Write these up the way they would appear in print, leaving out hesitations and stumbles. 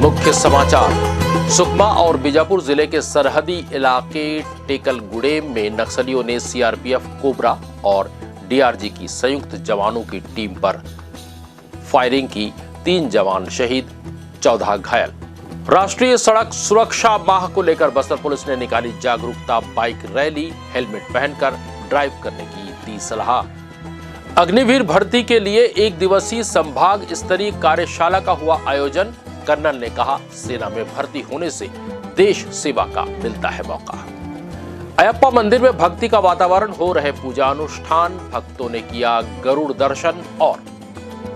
मुख्य समाचार। सुकमा और बीजापुर जिले के सरहदी इलाके टेकलगुड़ेम में नक्सलियों ने सीआरपीएफ कोबरा और डीआरजी की संयुक्त जवानों की टीम पर फायरिंग की। 3 जवान शहीद, 14 घायल। राष्ट्रीय सड़क सुरक्षा माह को लेकर बस्तर पुलिस ने निकाली जागरूकता बाइक रैली। हेलमेट पहनकर ड्राइव करने की दी सलाह। अग्निवीर भर्ती के लिए 1 दिवसीय संभाग स्तरीय कार्यशाला का हुआ आयोजन। कर्नल ने कहा, सेना में भर्ती होने से देश सेवा का मिलता है मौका। अयप्पा मंदिर में भक्ति का वातावरण, हो रहे पूजा अनुष्ठान। भक्तों ने किया गरुड़ दर्शन और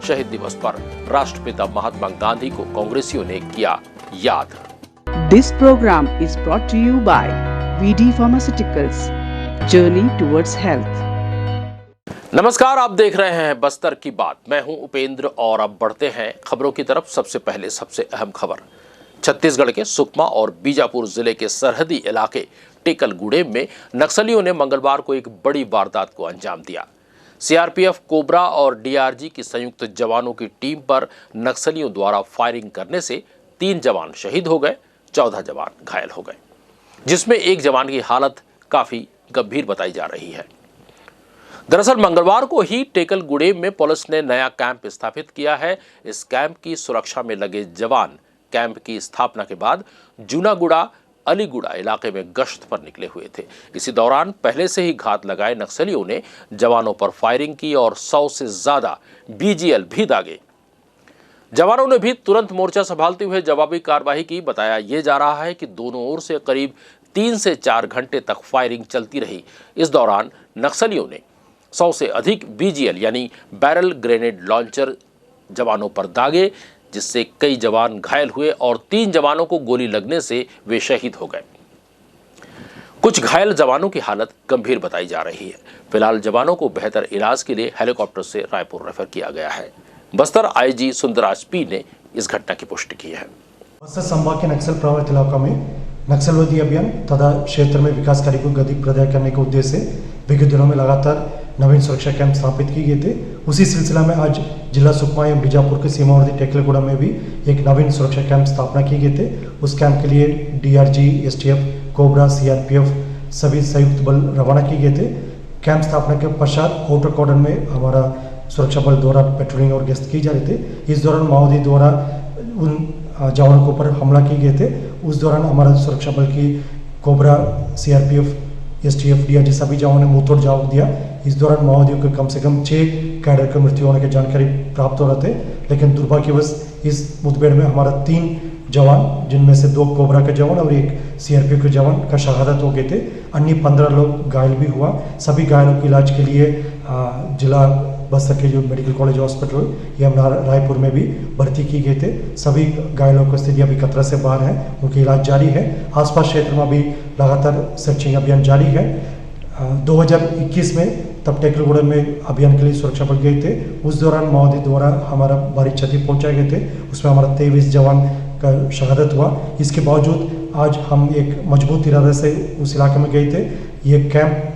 शहीद दिवस पर राष्ट्रपिता महात्मा गांधी को कांग्रेसियों ने किया याद। This program is brought to you by VD Pharmaceuticals, Journey towards Health। नमस्कार, आप देख रहे हैं बस्तर की बात। मैं हूं उपेंद्र और अब बढ़ते हैं खबरों की तरफ। सबसे पहले सबसे अहम खबर। छत्तीसगढ़ के सुकमा और बीजापुर जिले के सरहदी इलाके टेकलगुड़ेम में नक्सलियों ने मंगलवार को एक बड़ी वारदात को अंजाम दिया। सीआरपीएफ कोबरा और डीआरजी की संयुक्त जवानों की टीम पर नक्सलियों द्वारा फायरिंग करने से 3 जवान शहीद हो गए, 14 जवान घायल हो गए, जिसमें एक जवान की हालत काफी गंभीर बताई जा रही है। दरअसल मंगलवार को ही टेकलगुड़ेम में पुलिस ने नया कैंप स्थापित किया है। इस कैंप की सुरक्षा में लगे जवान कैंप की स्थापना के बाद जूनागुड़ा अलीगुड़ा इलाके में गश्त पर निकले हुए थे। इसी दौरान पहले से ही घात लगाए नक्सलियों ने जवानों पर फायरिंग की और 100 से ज्यादा बीजीएल भी दागे। जवानों ने भी तुरंत मोर्चा संभालते हुए जवाबी कार्रवाई की। बताया यह जा रहा है कि दोनों ओर से करीब 3 से 4 घंटे तक फायरिंग चलती रही। इस दौरान नक्सलियों ने 100 से अधिक बीजीएल यानी बैरल ग्रेनेड लॉन्चर जवानों पर दागे, जिससे कई जवान घायल हुए और 3 जवानों को गोली लगने से वे शहीद हो गए। कुछ घायल जवानों की हालत गंभीर बताई जा रही है। फिलहाल जवानों को बेहतर इलाज के लिए हेलीकॉप्टर से रायपुर रेफर किया गया है। बस्तर आईजी सुंदराज पी ने इस घटना की पुष्टि की है। बस्तर संभाग के नक्सल प्रभावित इलाकों में नक्सलवादी अभियान तथा क्षेत्र में विकास कार्य को गति प्रदान करने के उद्देश्य से विगत दिनों में लगातार नवीन सुरक्षा कैंप स्थापित किए गए थे। उसी सिलसिला में आज जिला सुकमा एवं बीजापुर के सीमावर्ती टेकलगुड़ा में भी एक नवीन सुरक्षा कैंप स्थापना किए गए थे। उस कैंप के लिए डीआरजी, एसटीएफ, कोबरा, सीआरपीएफ सभी संयुक्त बल रवाना किए गए थे। कैंप स्थापना के पश्चात आउटर कॉर्डन में हमारा सुरक्षा बल द्वारा पेट्रोलिंग और गश्त की जा रही थे। इस दौरान माओवादी द्वारा उन जवानों के ऊपर हमला किए गए थे। उस दौरान हमारा सुरक्षा बल की कोबरा, सीआरपीएफ, एसटीएफ, डीआरजी सभी जवानों ने मुंहतोड़ जवाब दिया। इस दौरान माओवादियों को कम से कम 6 कैडर की मृत्यु होने की जानकारी प्राप्त हो रहे थे, लेकिन दुर्भाग्यवश इस मुठभेड़ में हमारा 3 जवान, जिनमें से 2 कोबरा के जवान और 1 सीआरपीएफ के जवान का शहादत हो गए थे। अन्य 15 लोग घायल भी हुआ। सभी घायलों के इलाज के लिए जिला बस्तर के जो मेडिकल कॉलेज हॉस्पिटल या रायपुर में भी भर्ती की गए थे। सभी घायलों की स्थिति अभी खतरा से बाहर है, उनकी इलाज जारी है। आसपास क्षेत्र में भी लगातार सर्चिंग अभियान जारी है। 2021 में तब टेकलगुड़ा में अभियान के लिए सुरक्षा बल गए थे। उस दौरान माओवादी द्वारा हमारा भारी क्षति पहुंचाए गए थे। उसमें हमारा 23 जवान का शहादत हुआ। इसके बावजूद आज हम एक मजबूत इरादे से उस इलाके में गए थे। ये कैंप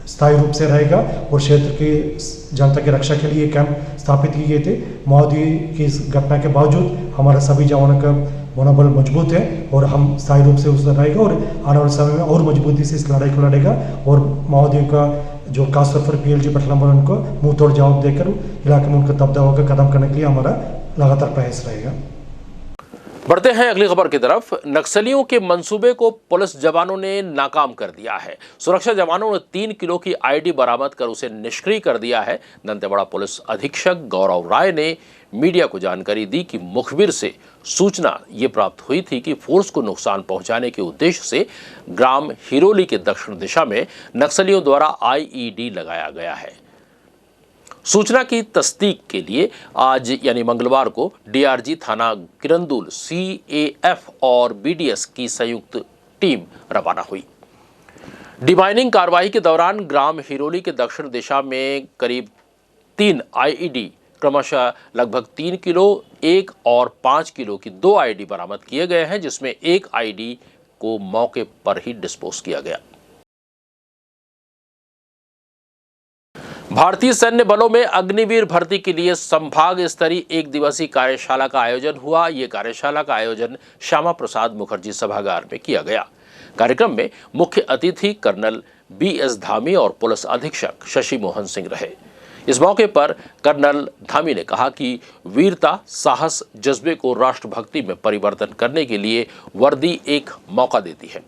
स्थायी रूप से रहेगा और क्षेत्र की जनता की रक्षा के लिए कैंप स्थापित किए गए थे। माओवादी की इस घटना के बावजूद हमारा सभी जवानों का मनोबल मजबूत है और हम स्थायी रूप से उसमें रहेगा और आने वाले समय में और मजबूती से इस लड़ाई को लड़ेगा और माओवादियों का जो खासतौर पर पीएलजी पटला पर उनको मुंह तोड़ जवाब देकर इलाके में उनका दबदबा का खत्म करने के लिए हमारा लगातार प्रयास रहेगा। बढ़ते हैं अगली खबर की तरफ। नक्सलियों के मंसूबे को पुलिस जवानों ने नाकाम कर दिया है। सुरक्षा जवानों ने 3 किलो की आईडी बरामद कर उसे निष्क्रिय कर दिया है। दंतेवाड़ा पुलिस अधीक्षक गौरव राय ने मीडिया को जानकारी दी कि मुखबिर से सूचना ये प्राप्त हुई थी कि फोर्स को नुकसान पहुंचाने के उद्देश्य से ग्राम हिरोली के दक्षिण दिशा में नक्सलियों द्वारा आईईडी लगाया गया है। सूचना की तस्दीक के लिए आज यानी मंगलवार को डीआरजी थाना किरंदुल, सीएएफ और बीडीएस की संयुक्त टीम रवाना हुई। डिमाइनिंग कार्रवाई के दौरान ग्राम हिरोली के दक्षिण दिशा में करीब 3 आईईडी क्रमशः लगभग 3 किलो, 1 और 5 किलो की 2 आईडी बरामद किए गए हैं, जिसमें 1 आईडी को मौके पर ही डिस्पोज किया गया। भारतीय सैन्य बलों में अग्निवीर भर्ती के लिए संभाग स्तरीय एक दिवसीय कार्यशाला का आयोजन हुआ। ये कार्यशाला का आयोजन श्यामा प्रसाद मुखर्जी सभागार में किया गया। कार्यक्रम में मुख्य अतिथि कर्नल BS धामी और पुलिस अधीक्षक शशि मोहन सिंह रहे। इस मौके पर कर्नल धामी ने कहा कि वीरता, साहस, जज्बे को राष्ट्रभक्ति में परिवर्तन करने के लिए वर्दी एक मौका देती है।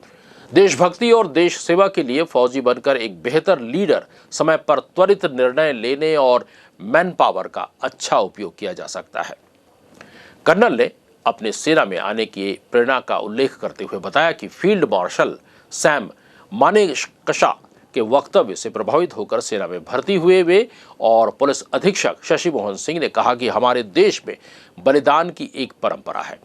देशभक्ति और देश सेवा के लिए फौजी बनकर एक बेहतर लीडर, समय पर त्वरित निर्णय लेने और मैन पावर का अच्छा उपयोग किया जा सकता है। कर्नल ने अपने सेना में आने की प्रेरणा का उल्लेख करते हुए बताया कि फील्ड मार्शल सैम मानेकशॉ के वक्तव्य से प्रभावित होकर सेना में भर्ती हुए वे और पुलिस अधीक्षक शशि मोहन सिंह ने कहा कि हमारे देश में बलिदान की एक परंपरा है।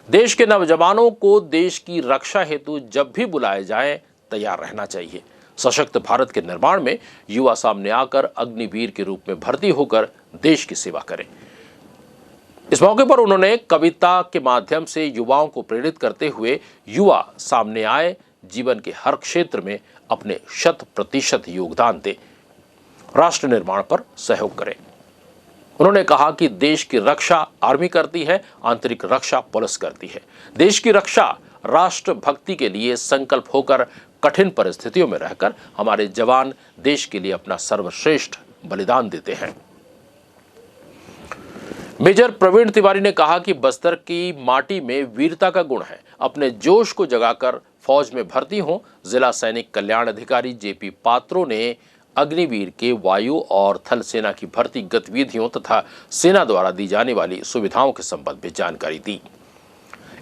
देश के नौजवानों को देश की रक्षा हेतु जब भी बुलाए जाए तैयार रहना चाहिए। सशक्त भारत के निर्माण में युवा सामने आकर अग्निवीर के रूप में भर्ती होकर देश की सेवा करें। इस मौके पर उन्होंने कविता के माध्यम से युवाओं को प्रेरित करते हुए युवा सामने आए, जीवन के हर क्षेत्र में अपने 100% योगदान दे, राष्ट्र निर्माण पर सहयोग करें। उन्होंने कहा कि देश की रक्षा आर्मी करती है, आंतरिक रक्षा पुलिस करती है। देश की रक्षा राष्ट्र भक्ति के लिए संकल्प होकर कठिन परिस्थितियों में रहकर हमारे जवान देश के लिए अपना सर्वश्रेष्ठ बलिदान देते हैं। मेजर प्रवीण तिवारी ने कहा कि बस्तर की माटी में वीरता का गुण है। अपने जोश को जगाकर फौज में भर्ती हों। जिला सैनिक कल्याण अधिकारी JP पात्रों ने अग्निवीर के वायु और थल सेना की भर्ती गतिविधियों तथा सेना द्वारा दी जाने वाली सुविधाओं के संबंध में जानकारी दी।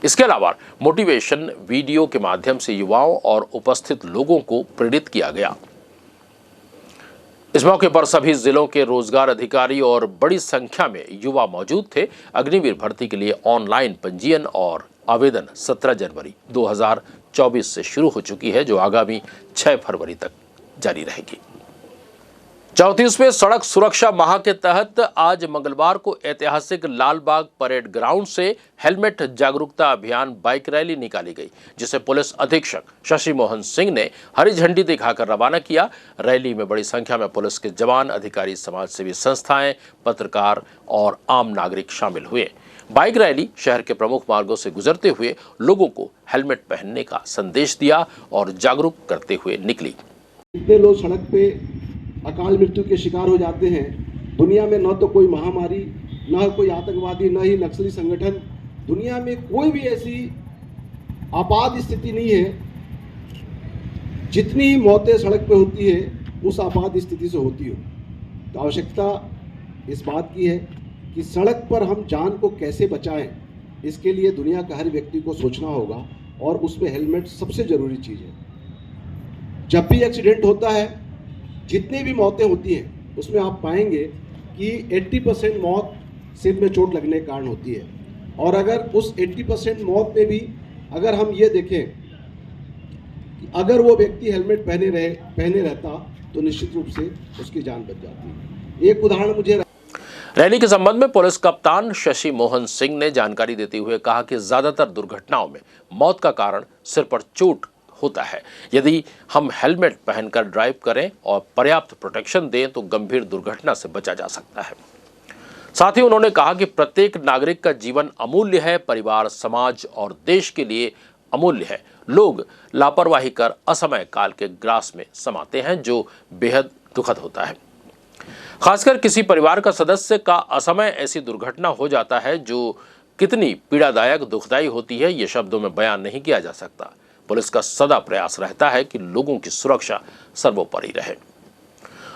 इसके अलावा मोटिवेशन वीडियो के माध्यम से युवाओं और उपस्थित लोगों को प्रेरित किया गया। इस मौके पर सभी जिलों के रोजगार अधिकारी और बड़ी संख्या में युवा मौजूद थे। अग्निवीर भर्ती के लिए ऑनलाइन पंजीयन और आवेदन 17 जनवरी 2024 से शुरू हो चुकी है, जो आगामी 6 फरवरी तक जारी रहेगी। 34वें सड़क सुरक्षा माह के तहत आज मंगलवार को ऐतिहासिक लालबाग परेड ग्राउंड से हेलमेट जागरूकता अभियान बाइक रैली निकाली गई, जिसे पुलिस अधीक्षक शशि मोहन सिंह ने हरी झंडी दिखाकर रवाना किया। रैली में बड़ी संख्या में पुलिस के जवान, अधिकारी, समाजसेवी संस्थाएं, पत्रकार और आम नागरिक शामिल हुए। बाइक रैली शहर के प्रमुख मार्गों से गुजरते हुए लोगों को हेलमेट पहनने का संदेश दिया और जागरूक करते हुए निकली। इतने लोग सड़क पे अकाल मृत्यु के शिकार हो जाते हैं। दुनिया में न तो कोई महामारी, न कोई आतंकवादी, न ही नक्सली संगठन, दुनिया में कोई भी ऐसी आपात स्थिति नहीं है जितनी मौतें सड़क पे होती है उस आपात स्थिति से होती हो। तो आवश्यकता इस बात की है कि सड़क पर हम जान को कैसे बचाएं, इसके लिए दुनिया का हर व्यक्ति को सोचना होगा और उसमें हेलमेट सबसे ज़रूरी चीज़ है। जब भी एक्सीडेंट होता है, जितनी भी मौतें होती हैं, उसमें आप पाएंगे कि 80% मौत सिर में चोट लगने के कारण होती है। और अगर उस 80% मौत में भी अगर हम ये देखें कि अगर वो व्यक्ति हेलमेट पहने रहता तो निश्चित रूप से उसकी जान बच जाती है। एक उदाहरण मुझे रैली के संबंध में पुलिस कप्तान शशि मोहन सिंह ने जानकारी देते हुए कहा कि ज्यादातर दुर्घटनाओं में मौत का कारण सिर पर चोट होता है। यदि हम हेलमेट पहनकर ड्राइव करें और पर्याप्त प्रोटेक्शन दें तो गंभीर दुर्घटना से बचा जा सकता है। साथ ही उन्होंने कहा कि प्रत्येक नागरिक का जीवन अमूल्य है, परिवार, समाज और देश के लिए अमूल्य है। लोग लापरवाही कर असमय काल के ग्रास में समाते हैं, जो बेहद दुखद होता है। खासकर किसी परिवार का सदस्य का असमय ऐसी दुर्घटना हो जाता है जो कितनी पीड़ादायक, दुखदायी होती है, ये शब्दों में बयान नहीं किया जा सकता। पुलिस का सदा प्रयास रहता है कि लोगों की सुरक्षा सर्वोपरि रहे।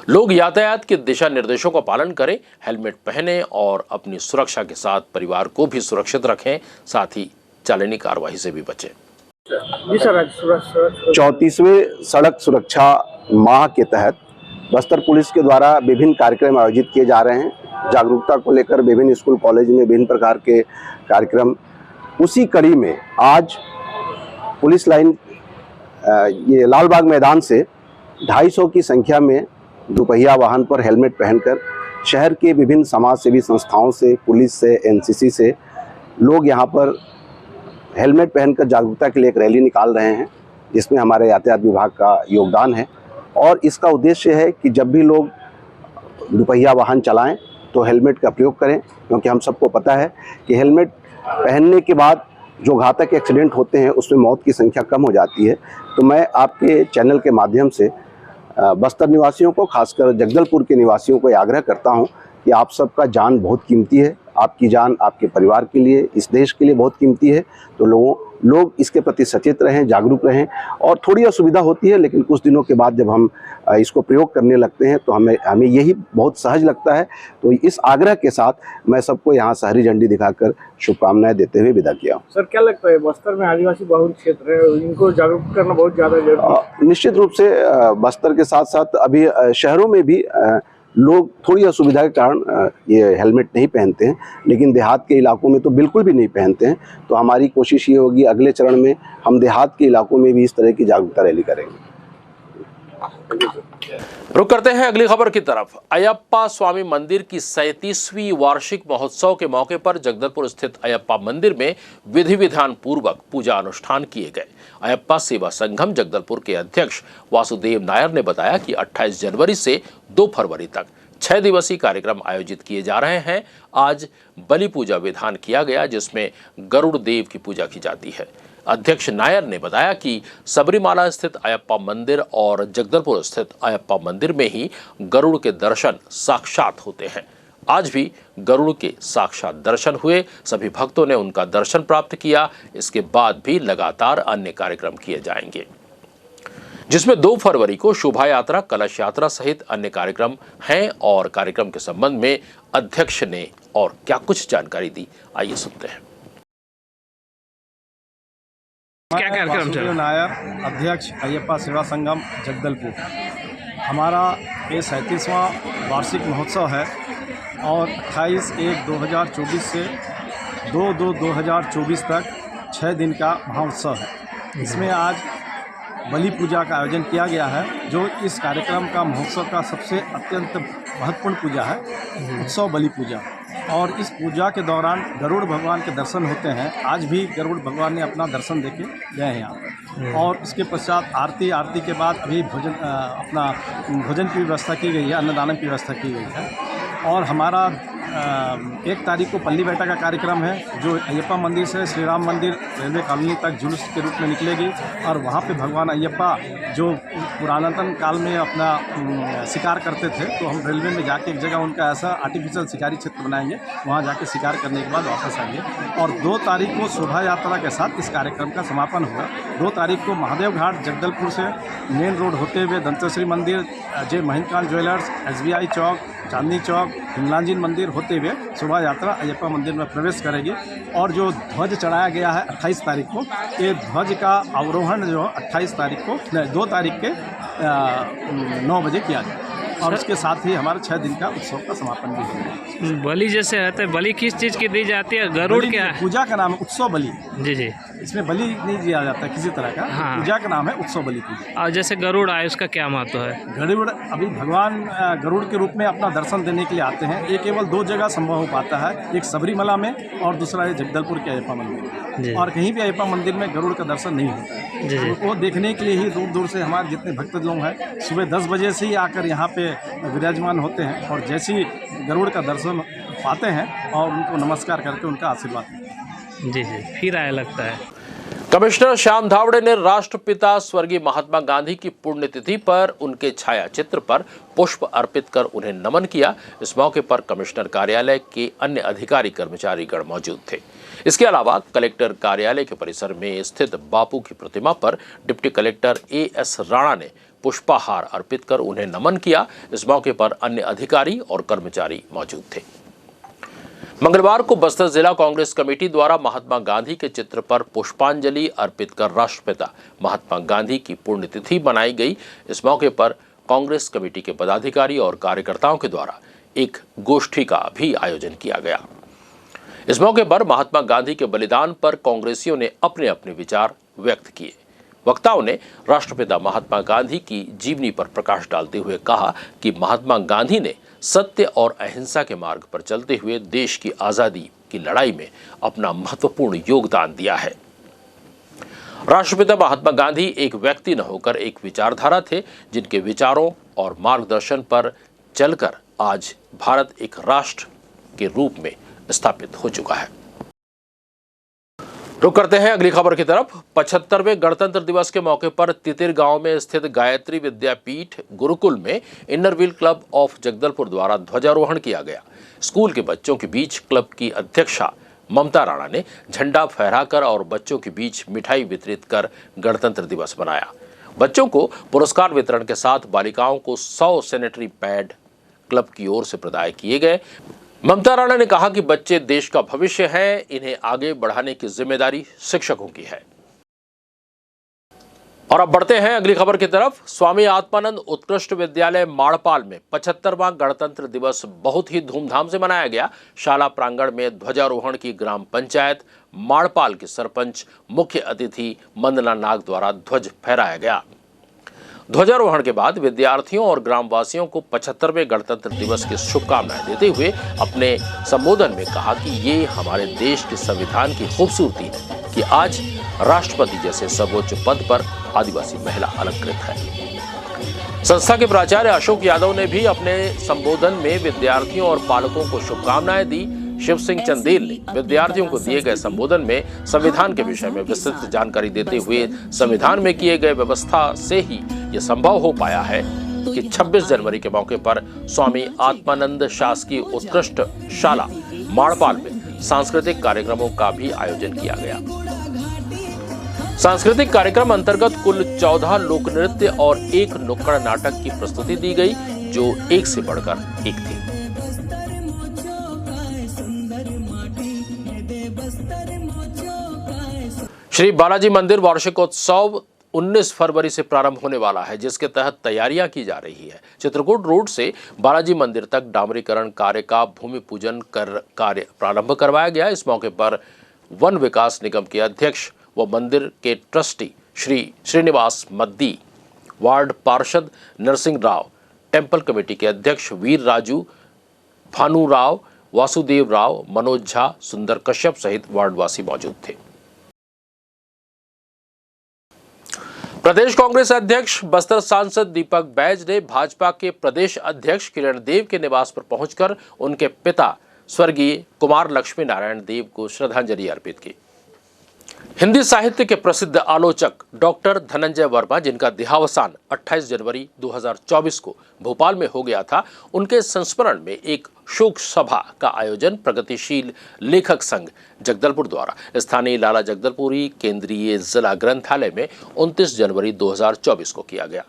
लोग यातायात के दिशा निर्देशों का पालन करें, हेलमेट पहनें और अपनी सुरक्षा के साथ परिवार को भी सुरक्षित रखें, साथ ही चालानी कार्रवाई से भी बचें। जी सर, 34वें सड़क सुरक्षा माह के तहत बस्तर पुलिस के द्वारा विभिन्न कार्यक्रम आयोजित किए जा रहे हैं। जागरूकता को लेकर विभिन्न स्कूल कॉलेज में विभिन्न प्रकार के कार्यक्रम। उसी कड़ी में आज पुलिस लाइन ये लालबाग मैदान से 250 की संख्या में दुपहिया वाहन पर हेलमेट पहनकर शहर के विभिन्न समाज सेवी संस्थाओं से, पुलिस से, NCC से लोग यहाँ पर हेलमेट पहनकर जागरूकता के लिए एक रैली निकाल रहे हैं, जिसमें हमारे यातायात विभाग का योगदान है। और इसका उद्देश्य है कि जब भी लोग दुपहिया वाहन चलाएं तो हेलमेट का प्रयोग करें, क्योंकि हम सबको पता है कि हेलमेट पहनने के बाद जो घातक एक्सीडेंट होते हैं उसमें मौत की संख्या कम हो जाती है। तो मैं आपके चैनल के माध्यम से बस्तर निवासियों को, खासकर जगदलपुर के निवासियों को आग्रह करता हूं कि आप सबका जान बहुत कीमती है, आपकी जान आपके परिवार के लिए, इस देश के लिए बहुत कीमती है। तो लोग इसके प्रति सचेत रहें, जागरूक रहें। और थोड़ी असुविधा होती है, लेकिन कुछ दिनों के बाद जब हम इसको प्रयोग करने लगते हैं तो हमें यही बहुत सहज लगता है। तो इस आग्रह के साथ मैं सबको यहाँ से हरी झंडी दिखाकर शुभकामनाएं देते हुए विदा किया। सर, क्या लगता है बस्तर में आदिवासी बहुल क्षेत्र है, इनको जागरूक करना बहुत ज़्यादा जरूरी है? निश्चित रूप से बस्तर के साथ साथ अभी शहरों में भी लोग थोड़ी असुविधा के कारण ये हेलमेट नहीं पहनते हैं, लेकिन देहात के इलाकों में तो बिल्कुल भी नहीं पहनते हैं। तो हमारी कोशिश ये होगी अगले चरण में हम देहात के इलाकों में भी इस तरह की जागरूकता रैली करेंगे। रुक करते हैं अगली खबर की तरफ। अयप्पा स्वामी मंदिर की 37वीं वार्षिक महोत्सव के मौके पर जगदलपुर स्थित अयप्पा मंदिर में विधि विधान पूर्वक पूजा अनुष्ठान किए गए। अयप्पा सेवा संगम जगदलपुर के अध्यक्ष वासुदेव नायर ने बताया कि 28 जनवरी से 2 फरवरी तक 6 दिवसीय कार्यक्रम आयोजित किए जा रहे हैं। आज बलि पूजा विधान किया गया, जिसमें गरुड़ देव की पूजा की जाती है। अध्यक्ष नायर ने बताया कि सबरीमाला स्थित अयप्पा मंदिर और जगदलपुर स्थित अयप्पा मंदिर में ही गरुड़ के दर्शन साक्षात होते हैं। आज भी गरुड़ के साक्षात दर्शन हुए, सभी भक्तों ने उनका दर्शन प्राप्त किया। इसके बाद भी लगातार अन्य कार्यक्रम किए जाएंगे, जिसमें 2 फरवरी को शोभा यात्रा, कलश यात्रा सहित अन्य कार्यक्रम हैं। और कार्यक्रम के संबंध में अध्यक्ष ने और क्या कुछ जानकारी दी, आइए सुनते हैं। क्या कार्यक्रम चल रहा है? नायर, अध्यक्ष अयप्पा सेवा संगम जगदलपुर। हमारा ये 37वां वार्षिक महोत्सव है और 28/1/2024 से 2/2/2024 तक 6 दिन का महोत्सव है। इसमें आज बलि पूजा का आयोजन किया गया है, जो इस कार्यक्रम का महोत्सव का सबसे अत्यंत महत्वपूर्ण पूजा है, उत्सव बलि पूजा। और इस पूजा के दौरान गरुड़ भगवान के दर्शन होते हैं। आज भी गरुड़ भगवान ने अपना दर्शन देके गए हैं यहाँ पर। और इसके पश्चात आरती के बाद अभी भोजन की व्यवस्था की गई है, अन्नदान की व्यवस्था की गई है। और हमारा 1 तारीख को पल्ली बैठा का कार्यक्रम है, जो अयप्पा मंदिर से श्री राम मंदिर रेलवे कॉलोनी तक जुलूस के रूप में निकलेगी। और वहाँ पे भगवान अयप्पा जो पुरातन काल में अपना शिकार करते थे, तो हम रेलवे में जाके एक जगह उनका ऐसा आर्टिफिशियल शिकारी क्षेत्र बनाएंगे, वहाँ जाके शिकार करने के बाद वापस आएंगे। और 2 तारीख को शोभा यात्रा के साथ इस कार्यक्रम का समापन होगा। 2 तारीख को महादेव घाट जगदलपुर से मेन रोड होते हुए दंतेश्वरी मंदिर, जय महेंद्रकांत ज्वेलर्स, SBI चौक, चांदनी चौक, हिमलांजिन मंदिर होते हुए शोभा यात्रा अयप्पा मंदिर में प्रवेश करेगी। और जो ध्वज चढ़ाया गया है 28 तारीख को, ये ध्वज का अवरोहण जो 28 तारीख को 2 तारीख के 9 बजे किया जाए। और उसके साथ ही हमारे 6 दिन का उत्सव का समापन भी होगा। बलि जैसे रहता है, बलि किस चीज़ की दी जाती है? गरुड़ क्या है? पूजा का नाम है उत्सव बलि। जी जी। इसमें बलि नहीं दिया जाता किसी तरह का। हाँ। पूजा का नाम है उत्सव बलि पूजा। और जैसे गरुड़ आए, उसका क्या महत्व है? गरुड़ अभी भगवान गरुड़ के रूप में अपना दर्शन देने के लिए आते हैं। ये केवल 2 जगह संभव हो पाता है, एक सबरीमला में और दूसरा है जगदलपुर के अयप्पा मंदिर। और कहीं भी अयप्पा मंदिर में गरुड़ का दर्शन नहीं होता है। जी जी। वो देखने के लिए ही दूर दूर से हमारे जितने भक्त लोग हैं सुबह 10 बजे से ही आकर यहाँ पे विराजमान होते हैं। और जैसे ही गरुड़ का दर्शन पाते हैं और उनको नमस्कार करके उनका आशीर्वाद लेते हैं। जी जी, फिर आया लगता है। कमिश्नर श्याम धावड़े ने राष्ट्रपिता स्वर्गीय महात्मा गांधी की पुण्यतिथि पर उनके छाया चित्र पर पुष्प अर्पित कर उन्हें नमन किया। इस मौके पर कमिश्नर कार्यालय के अन्य अधिकारी कर्मचारीगण मौजूद थे। इसके अलावा कलेक्टर कार्यालय के परिसर में स्थित बापू की प्रतिमा पर डिप्टी कलेक्टर AS राणा ने पुष्पाहार अर्पित कर उन्हें नमन किया। इस मौके पर अन्य अधिकारी और कर्मचारी मौजूद थे। मंगलवार को बस्तर जिला कांग्रेस कमेटी द्वारा महात्मा गांधी के चित्र पर पुष्पांजलि अर्पित कर राष्ट्रपिता महात्मा गांधी की पुण्यतिथि मनाई गई। इस मौके पर कांग्रेस कमेटी के पदाधिकारी और कार्यकर्ताओं के द्वारा एक गोष्ठी का भी आयोजन किया गया। इस मौके पर महात्मा गांधी के बलिदान पर कांग्रेसियों ने अपने अपने विचार व्यक्त किए। वक्ताओं ने राष्ट्रपिता महात्मा गांधी की जीवनी पर प्रकाश डालते हुए कहा कि महात्मा गांधी ने सत्य और अहिंसा के मार्ग पर चलते हुए देश की आजादी की लड़ाई में अपना महत्वपूर्ण योगदान दिया है। राष्ट्रपिता महात्मा गांधी एक व्यक्ति न होकर एक विचारधारा थे, जिनके विचारों और मार्गदर्शन पर चलकर आज भारत एक राष्ट्र के रूप में स्थापित हो चुका है। रुक करते हैं अगली खबर की तरफ। 75वें गणतंत्र दिवस के मौके पर तितिर गांव में स्थित गायत्री विद्यापीठ गुरुकुल में inner wheel club of Jagdalpur द्वारा ध्वजारोहण किया गया। स्कूल के बच्चों के बीच क्लब की अध्यक्षा ममता राणा ने झंडा फहराकर और बच्चों के बीच मिठाई वितरित कर गणतंत्र दिवस मनाया। बच्चों को पुरस्कार वितरण के साथ बालिकाओं को 100 सैनिटरी पैड क्लब की ओर से प्रदान किए गए। ममता राणा ने कहा कि बच्चे देश का भविष्य हैं, इन्हें आगे बढ़ाने की जिम्मेदारी शिक्षकों की है। और अब बढ़ते हैं अगली खबर की तरफ। स्वामी आत्मानंद उत्कृष्ट विद्यालय माड़पाल में 75वां गणतंत्र दिवस बहुत ही धूमधाम से मनाया गया। शाला प्रांगण में ध्वजारोहण की ग्राम पंचायत माड़पाल के सरपंच मुख्य अतिथि मंदना नाग द्वारा ध्वज फहराया गया। ध्वजारोहण के बाद विद्यार्थियों और ग्रामवासियों को 75वें गणतंत्र दिवस की शुभकामनाएं देते हुए अपने संबोधन में कहा कि ये हमारे देश के संविधान की खूबसूरती है कि आज राष्ट्रपति जैसे सर्वोच्च पद पर आदिवासी महिला अलंकृत है। संस्था के प्राचार्य अशोक यादव ने भी अपने संबोधन में विद्यार्थियों और पालकों को शुभकामनाएं दी। शिव सिंह चंदेल ने विद्यार्थियों को दिए गए संबोधन में संविधान के विषय में विस्तृत जानकारी देते हुए संविधान में किए गए व्यवस्था से ही यह संभव हो पाया है कि 26 जनवरी के मौके पर स्वामी आत्मानंद शासकीय उत्कृष्ट शाला माड़पाल में सांस्कृतिक कार्यक्रमों का भी आयोजन किया गया। सांस्कृतिक कार्यक्रम अंतर्गत कुल 14 लोक नृत्य और 1 नुक्कड़ नाटक की प्रस्तुति दी गई, जो एक से बढ़कर एक थी। श्री बालाजी मंदिर वार्षिकोत्सव 19 फरवरी से प्रारंभ होने वाला है, जिसके तहत तैयारियां की जा रही है। चित्रकूट रोड से बालाजी मंदिर तक डामरीकरण कार्य का भूमि पूजन कर कार्य प्रारंभ करवाया गया। इस मौके पर वन विकास निगम के अध्यक्ष व मंदिर के ट्रस्टी श्री श्रीनिवास मद्दी, वार्ड पार्षद नरसिंह राव, टेम्पल कमेटी के अध्यक्ष वीर राजू, भानु राव, वासुदेव राव, मनोज झा, सुंदर कश्यप सहित वार्डवासी मौजूद थे। प्रदेश कांग्रेस अध्यक्ष बस्तर सांसद दीपक बैज ने भाजपा के प्रदेश अध्यक्ष किरण देव के निवास पर पहुंचकर उनके पिता स्वर्गीय कुमार लक्ष्मी नारायण देव को श्रद्धांजलि अर्पित की। हिंदी साहित्य के प्रसिद्ध आलोचक डॉक्टर धनंजय वर्मा, जिनका देहावसान 28 जनवरी 2024 को भोपाल में हो गया था, उनके संस्मरण में एक शोक सभा का आयोजन प्रगतिशील लेखक संघ जगदलपुर द्वारा स्थानीय लाला जगदलपुरी केंद्रीय जिला ग्रंथालय में 29 जनवरी 2024 को किया गया।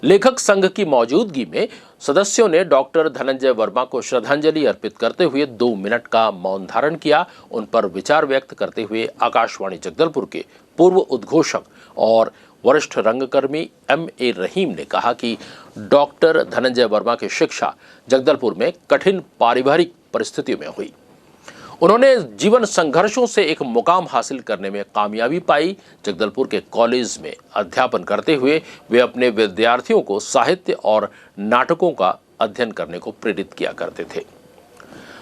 लेखक संघ की मौजूदगी में सदस्यों ने डॉक्टर धनंजय वर्मा को श्रद्धांजलि अर्पित करते हुए 2 मिनट का मौन धारण किया। उन पर विचार व्यक्त करते हुए आकाशवाणी जगदलपुर के पूर्व उद्घोषक और वरिष्ठ रंगकर्मी M.A. रहीम ने कहा कि डॉक्टर धनंजय वर्मा की शिक्षा जगदलपुर में कठिन पारिवारिक परिस्थितियों में हुई। उन्होंने जीवन संघर्षों से एक मुकाम हासिल करने में कामयाबी पाई। जगदलपुर के कॉलेज में अध्यापन करते हुए वे अपने विद्यार्थियों को साहित्य और नाटकों का अध्ययन करने को प्रेरित किया करते थे।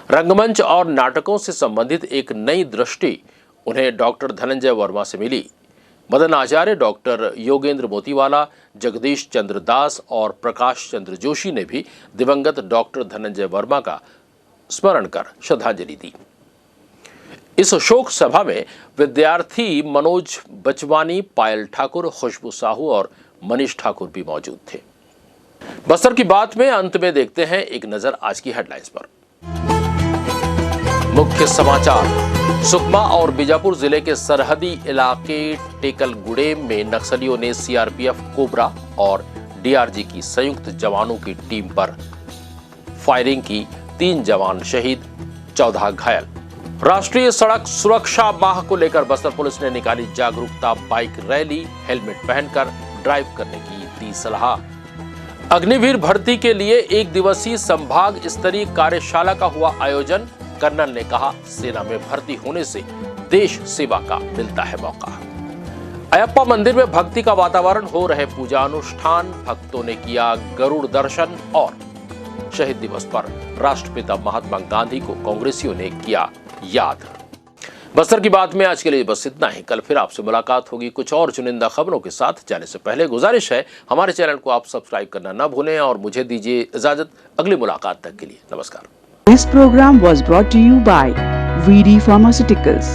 रंगमंच और नाटकों से संबंधित एक नई दृष्टि उन्हें डॉक्टर धनंजय वर्मा से मिली। मदन आचार्य, डॉक्टर योगेंद्र मोतीवाला, जगदीश चंद्र दास और प्रकाश चंद्र जोशी ने भी दिवंगत डॉक्टर धनंजय वर्मा का स्मरण कर श्रद्धांजलि दी। इस शोक सभा में विद्यार्थी मनोज बचवानी, पायल ठाकुर, खुशबू साहू और मनीष ठाकुर भी मौजूद थे। बस्तर की बात में अंत में देखते हैं एक नजर आज की हेडलाइंस पर। मुख्य समाचार। सुकमा और बीजापुर जिले के सरहदी इलाके टेकलगुड़ेम में नक्सलियों ने सीआरपीएफ कोबरा और डीआरजी की संयुक्त जवानों की टीम पर फायरिंग की। 3 जवान शहीद, 14 घायल। राष्ट्रीय सड़क सुरक्षा माह को लेकर बस्तर पुलिस ने निकाली जागरूकता बाइक रैली। हेलमेट पहनकर ड्राइव करने की दी सलाह। अग्निवीर भर्ती के लिए 1 दिवसीय संभाग स्तरीय कार्यशाला का हुआ आयोजन। कर्नल ने कहा, सेना में भर्ती होने से देश सेवा का मिलता है मौका। अयप्पा मंदिर में भक्ति का वातावरण, हो रहे पूजा अनुष्ठान। भक्तों ने किया गरुड़ दर्शन और शहीद दिवस पर राष्ट्रपिता महात्मा गांधी को कांग्रेसियों ने किया याद। बस्तर की बात में आज के लिए बस इतना ही। कल फिर आपसे मुलाकात होगी कुछ और चुनिंदा खबरों के साथ। जाने से पहले गुजारिश है हमारे चैनल को आप सब्सक्राइब करना न भूलें और मुझे दीजिए इजाजत। अगली मुलाकात तक के लिए नमस्कार। This program was brought to you by VD Pharmaceuticals.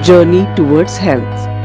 Journey towards health.